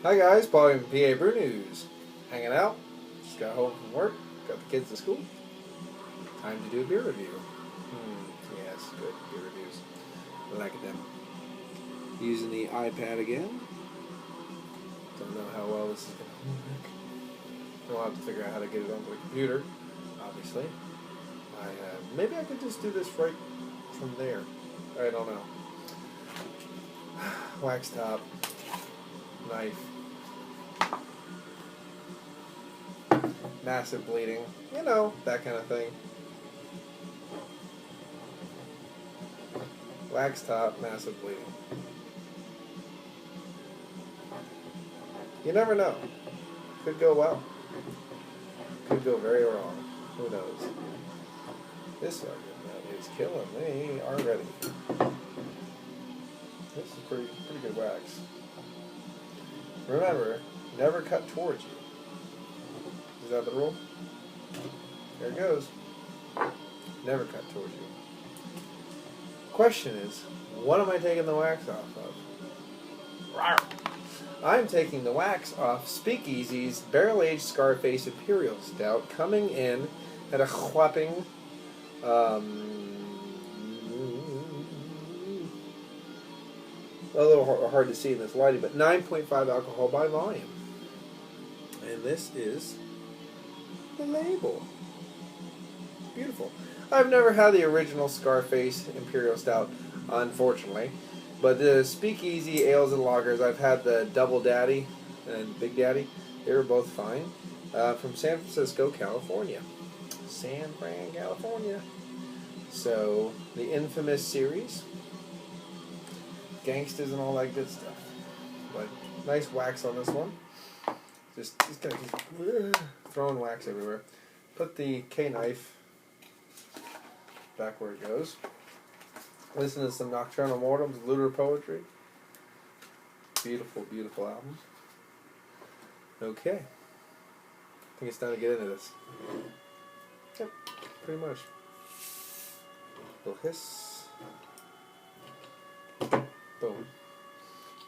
Hi guys, Paul from PABrewNews. Hanging out. Just got home from work. Got the kids to school. Time to do a beer review. Yes, good beer reviews. I like them. Using the iPad again. Don't know how well this is going to work. We'll have to figure out how to get it onto the computer. Obviously. Maybe I could just do this right from there. I don't know. Wax top. Knife. Massive bleeding. You know, that kind of thing. Wax top, massive bleeding. You never know. Could go well. Could go very wrong. Who knows? This argument is killing me already. This is pretty good wax. Remember, never cut towards you. Is that the rule? There it goes. Never cut towards you. Question is, what am I taking the wax off of? Rawr. I'm taking the wax off Speakeasy's barrel-aged Scarface Imperial Stout, coming in at a whopping a little hard to see in this lighting, but 9.5 alcohol by volume. And this is the label. Beautiful. I've never had the original Scarface Imperial Stout, unfortunately. But the Speakeasy Ales and Lagers, I've had the Double Daddy and Big Daddy. They were both fine. From San Francisco, California. San Fran, California. So, the infamous series. Gangsters and all that good stuff. But nice wax on this one. Just kind of throwing wax everywhere. Put the K-knife back where it goes. Listen to some Nocturnal Mortem's Lunar Poetry. Beautiful, beautiful album. Okay. I think it's time to get into this. Yep, pretty much. Little hiss. Boom.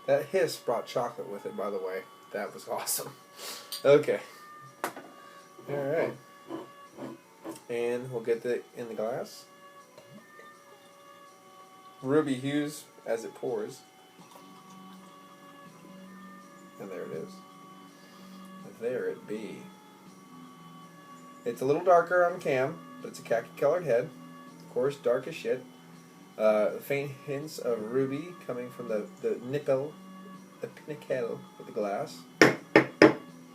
That hiss brought chocolate with it, by the way. That was awesome. Okay. Alright. And we'll get it in the glass. Ruby hues as it pours. And there it is. There it be. It's a little darker on cam, but it's a khaki colored head. Of course, dark as shit. Faint hints of ruby coming from the pinnacle of the glass. Of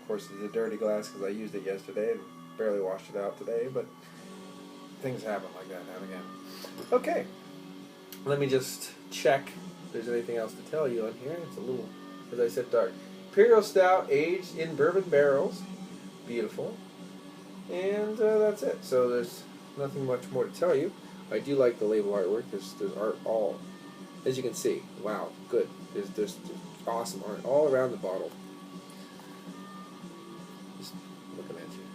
course, it's a dirty glass because I used it yesterday and barely washed it out today, but things happen like that now and again. Okay, let me just check if there's anything else to tell you on here. It's a little, as I said, dark. Imperial Stout aged in bourbon barrels. Beautiful. And that's it. So there's nothing much more to tell you. I do like the label artwork. There's art all, as you can see. Wow, good. There's awesome art all around the bottle. Just looking at you.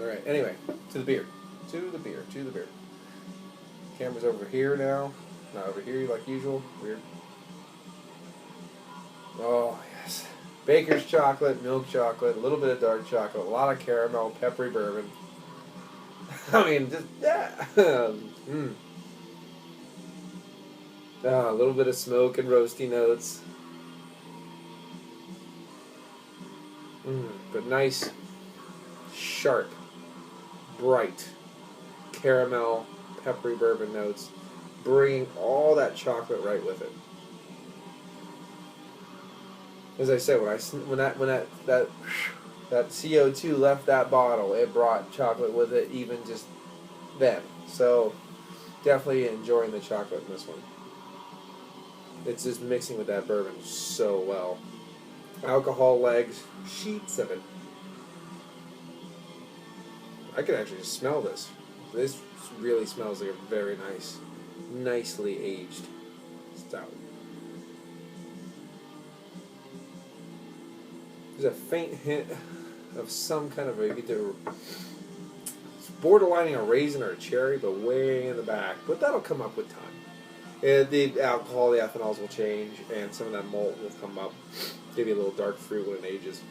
All right. Anyway, to the beer. To the beer. To the beer. Camera's over here now. Not over here like usual. Weird. Oh yes. Baker's chocolate, milk chocolate, a little bit of dark chocolate, a lot of caramel, peppery bourbon. I mean, just a little bit of smoke and roasty notes. But nice, sharp, bright caramel, peppery bourbon notes, bringing all that chocolate right with it. As I said, when that CO2 left that bottle, it brought chocolate with it even just then. So definitely enjoying the chocolate in this one. It's just mixing with that bourbon so well. Alcohol legs, sheets of it. I can actually just smell this. This really smells like a very nice, nicely aged stout. There's a faint hint of some kind of either it's borderlining a raisin or a cherry, but way in the back. But that'll come up with time. The alcohol, the ethanols will change, and some of that malt will come up, give you a little dark fruit when it ages.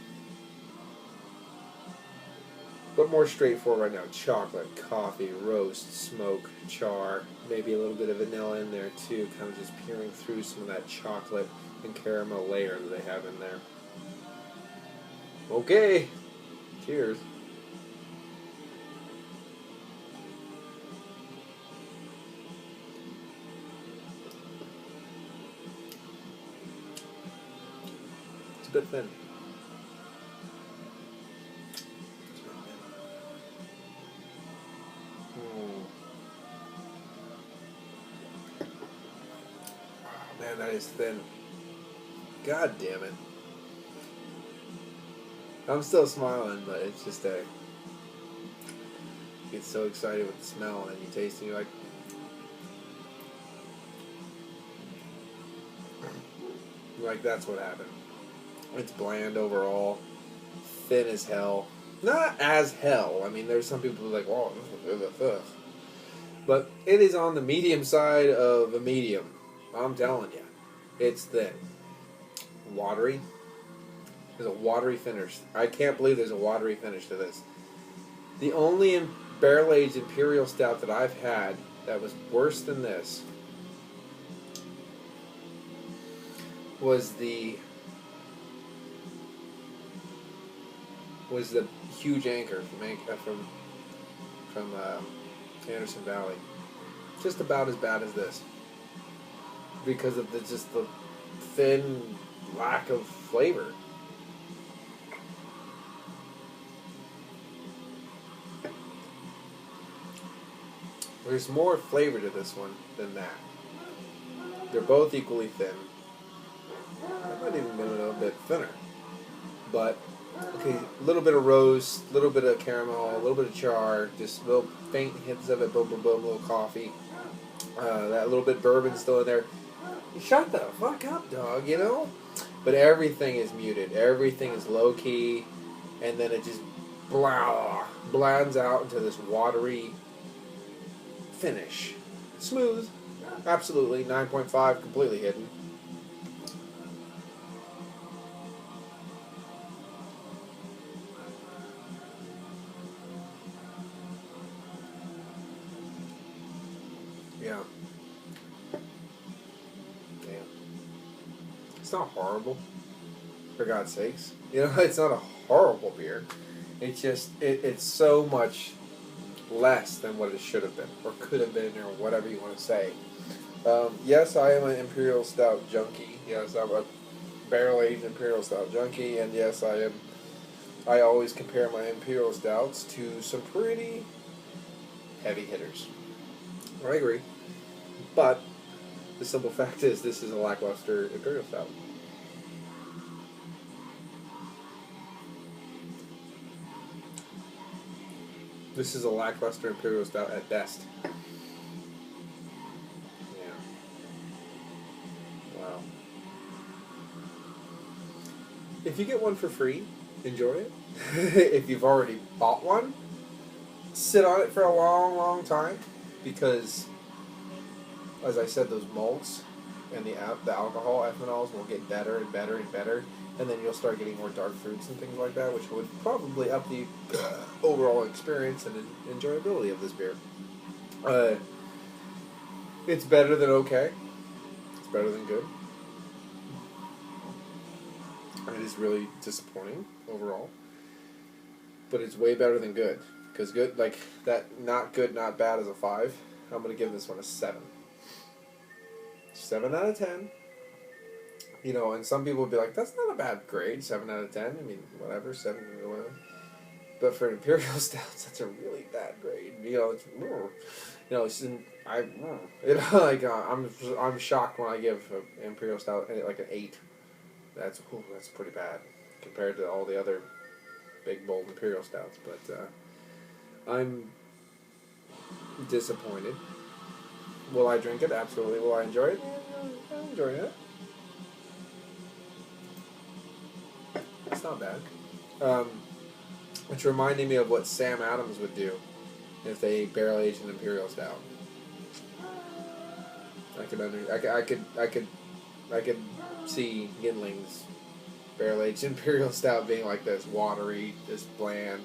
But more straightforward right now: chocolate, coffee, roast, smoke, char, maybe a little bit of vanilla in there too, kind of just peering through some of that chocolate and caramel layer that they have in there. Okay, cheers. It's a bit thin. Man, that is thin. God damn it. I'm still smiling, but it's just a... You get so excited with the smell, and then you taste it, and you're like, that's what happened. It's bland overall. Thin as hell. Not as hell. I mean, there's some people who are like, oh, but it is on the medium side of a medium. I'm telling you. It's thin. Watery. There's a watery finish. I can't believe there's a watery finish to this. The only barrel-aged Imperial Stout that I've had that was worse than this was the Huge Anchor from Anderson Valley. Just about as bad as this, because of the thin lack of flavor. There's more flavor to this one than that. They're both equally thin. That might even been a little bit thinner. But, okay, a little bit of roast, a little bit of caramel, a little bit of char, just little faint hints of it, boom, boom, boom, a little coffee. That little bit of bourbon still in there. Shut the fuck up, dog, you know? But everything is muted. Everything is low-key. And then it just blends out into this watery finish. Smooth. Absolutely. 9.5, completely hidden. Yeah. Damn. It's not horrible. For God's sakes. You know, it's not a horrible beer. It's just, it's so much less than what it should have been, or could have been, or whatever you want to say. Yes, I am an Imperial Stout junkie. Yes, I'm a barrel-aged Imperial Stout junkie, and yes, I always compare my Imperial Stouts to some pretty heavy hitters. I agree. But the simple fact is, this is a lackluster Imperial Stout. This is a lackluster Imperial Stout at best. Yeah. Wow. If you get one for free, enjoy it. If you've already bought one, sit on it for a long, long time, because, as I said, those malts and the alcohol, ethanols, will get better and better and better. And then you'll start getting more dark fruits and things like that, which would probably up the overall experience and enjoyability of this beer. It's better than okay. It's better than good. It is really disappointing overall. But it's way better than good. Because good, like, that not good, not bad is a 5. I'm going to give this one a 7. 7 out of 10. You know, and some people would be like, that's not a bad grade, 7 out of 10. I mean, whatever, 7 or whatever. But for Imperial Stouts, that's a really bad grade. You know, it's, you know, like, I'm shocked when I give Imperial Stout like an 8. That's pretty bad compared to all the other big, bold Imperial Stouts. But I'm disappointed. Will I drink it? Absolutely. Will I enjoy it? Yeah, I'm enjoying it. It's not bad. Which reminded me of what Sam Adams would do if they barrel-aged an Imperial Stout. I could see Yinling's barrel-aged imperial stout being like this watery, this bland.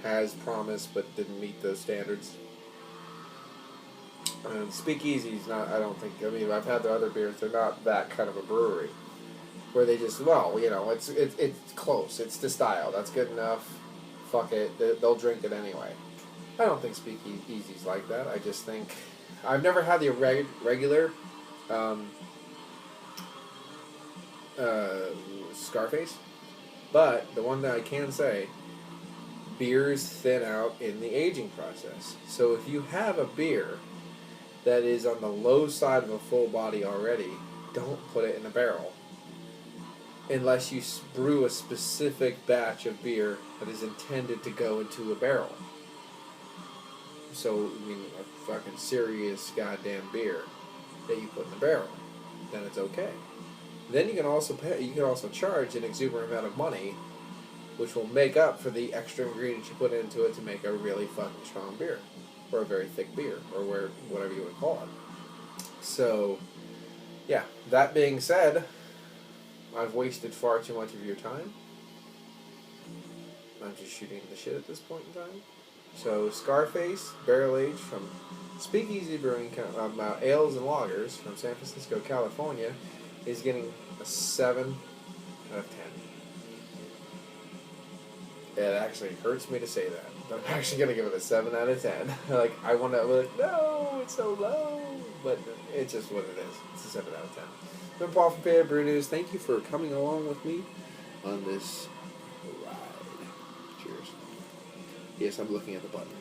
Has promised but didn't meet those standards. And Speakeasy's not. I don't think. I mean, I've had their other beers. They're not that kind of a brewery where they just it's close. It's the style. That's good enough. Fuck it. They'll drink it anyway. I don't think Speakeasy's like that. I just think I've never had the regular Scarface, but the one that I can say, beers thin out in the aging process. So if you have a beer that is on the low side of a full body already, don't put it in a barrel. Unless you brew a specific batch of beer that is intended to go into a barrel. So, I mean, a fucking serious goddamn beer that you put in the barrel, then it's okay. Then you can also charge an exuberant amount of money, which will make up for the extra ingredients you put into it to make a really fucking strong beer, or a very thick beer, or whatever you would call it. So, yeah. That being said, I've wasted far too much of your time. I'm just shooting the shit at this point in time. So, Scarface, barrel-aged from Speakeasy Brewing, Ales and Lagers from San Francisco, California, is getting a 7 out of 10. It actually hurts me to say that. I'm actually going to give it a 7 out of 10. I want to, no, it's so low. But it's just what it is. It's a 7 out of 10. I'm Paul from PABrewNews. Thank you for coming along with me on this ride. Cheers. Yes, I'm looking at the button.